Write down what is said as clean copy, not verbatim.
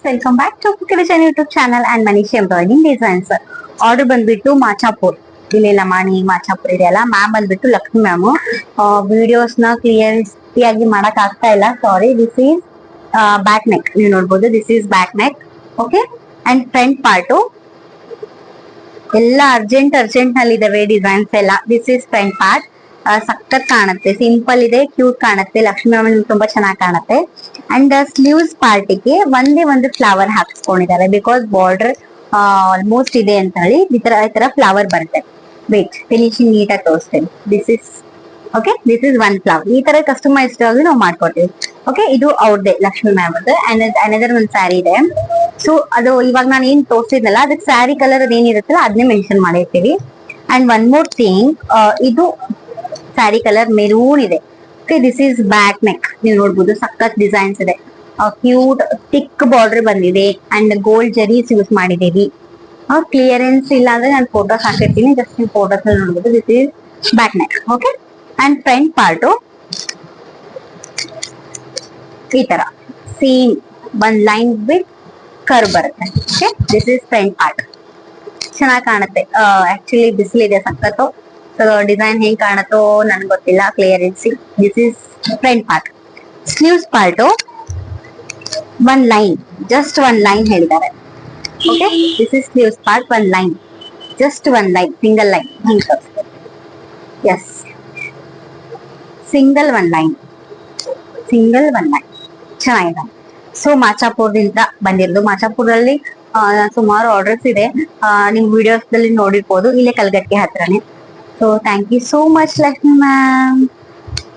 Welcome back to kitchen YouTube channel and Manish embroidering designs. Order ಬಂದ್ಬಿಟ್ಟು ಮಾಚಾಪುರ್, ಇಲ್ಲೆಲ್ಲ ಮಾಣಿ ಮಾಚಾಪುರ್ ಇದೆಯಲ್ಲ. ಮ್ಯಾಮ್ ಬಂದ್ಬಿಟ್ಟು ಲಕ್ಷ್ಮಿ ಮ್ಯಾಮ್. ವಿಡಿಯೋಸ್ ನ ಕ್ಲಿಯರಿಟಿ ಮಾಡಕ್ ಆಗ್ತಾ ಇಲ್ಲ, sorry. This is back neck, ನೀವು ನೋಡ್ಬೋದು. This is back neck, okay. And front part ಎಲ್ಲ ಅರ್ಜೆಂಟ್ ನಲ್ಲಿ ಇದಾವೆ ಡಿಸೈನ್ಸ್ ಎಲ್ಲ. This is front part. ಸಖತ್ ಕಾಣುತ್ತೆ, ಸಿಂಪಲ್ ಇದೆ, ಕ್ಯೂಟ್ ಕಾಣುತ್ತೆ. ಲಕ್ಷ್ಮಿ ಮ್ಯಾಮ್ ತುಂಬಾ ಚೆನ್ನಾಗಿ ಕಾಣುತ್ತೆ. ಅಂಡ್ ಸ್ಲೀವ್ಸ್ ಪಾರ್ಟಿಗೆ ಒಂದೇ ಒಂದು ಫ್ಲವರ್ ಹಾಕಿಸ್ಕೊಂಡಿದ್ದಾರೆ, ಬಿಕಾಸ್ ಬಾರ್ಡರ್ ಆಲ್ಮೋಸ್ಟ್ ಇದೆ ಅಂತ ಹೇಳಿ ಈ ತರ ಫ್ಲವರ್ ಬರುತ್ತೆ. ವೇಟ್, ಫಿನಿಶಿಂಗ್ ನೀಟಾಗಿ ತೋರಿಸ್ತೇನೆ. This is okay, this is one flower. ಈ ತರ ಕಸ್ಟಮೈಸ್ಡ್ ಆಗಿ ನಾವು ಮಾಡ್ಕೊಡ್ತೀವಿ. ಓಕೆ, ಇದು ಅವ್ರದ್ದೇ ಲಕ್ಷ್ಮಿ ಮ್ಯಾಮ್ ಅದು. ಅನದರ್ ಒಂದು ಸ್ಯಾರಿ ಇದೆ. ಸೊ ಅದು ಇವಾಗ ನಾನು ಏನ್ ತೋರಿಸಿದ್ನಲ್ಲ, ಅದಕ್ಕೆ ಸ್ಯಾರಿ ಕಲರ್ ಅದೇನಿರುತ್ತಲ್ಲ ಅದನ್ನೇ ಮೆನ್ಷನ್ ಮಾಡಿರ್ತೀವಿ. ಅಂಡ್ ಒನ್ ಮೋರ್ ಥಿಂಗ್, ಇದು ಸ್ಯಾರಿ ಕಲರ್ ಮೆರೂನ್ ಇದೆ. Okay, this is back neck, ನೀವು ನೋಡ್ಬೋದು. ಸಖತ್ ಡಿಸೈನ್ಸ್ ಇದೆ, ಕ್ಯೂಟ್ ಥಿಕ್ ಬಾರ್ಡರ್ ಬಂದಿದೆ. ಅಂಡ್ ಗೋಲ್ಡ್ ಜರೀಸ್ ಯೂಸ್ ಮಾಡಿದೀವಿ. ಕ್ಲಿಯರೆನ್ಸ್ ಇಲ್ಲ ಅಂದ್ರೆ ನಾನು ಫೋಟೋಸ್ ಹಾಕಿರ್ತೀನಿ, ಜಸ್ಟ್ ನೀವು ಫೋಟೋಸ್ ನೋಡ್ಬೋದು. This is back neck, okay. And front part ಈ ತರ ಸೇಮ್ ಒಂದ್ ಲೈನ್ ವಿತ್ ಕರ್ವ್ ಬರುತ್ತೆ. Okay, this is front part. ಚೆನ್ನಾಗಿ ಕಾಣುತ್ತೆ. ಆಕ್ಚುಲಿ ಬಿಸಿಲಿದೆ ಸಖತ್ತು, ಸೊ ಡಿಸೈನ್ ಹೆಂಗ್ ಕಾಣುತ್ತೋ ನನ್ಗೆ ಗೊತ್ತಿಲ್ಲ, ಕ್ಲಿಯರೆನ್ಸಿ. This is front part. Sleeves part one line, just one line ಹೇಳಿದ್ದಾರೆ. Okay, this is sleeves part, one line, just one line, single line. Yes, single one line, single one line. ಚೆನ್ನಾಗಿದೆ. So ಮಾಚಾಪುರದಿಂದ ಬಂದಿರೋದು. ಮಾಚಾಪುರಲ್ಲಿ ಸುಮಾರು orders ಇದೆ, ನಿಮ್ videos ದಲ್ಲಿ ನೋಡಿರ್ಬೋದು. ಇಲ್ಲೇ ಕಲ್ಗಟ್ಟಿಗೆ ಹತ್ರನೇ. So thank you so much Lakshmi ma'am.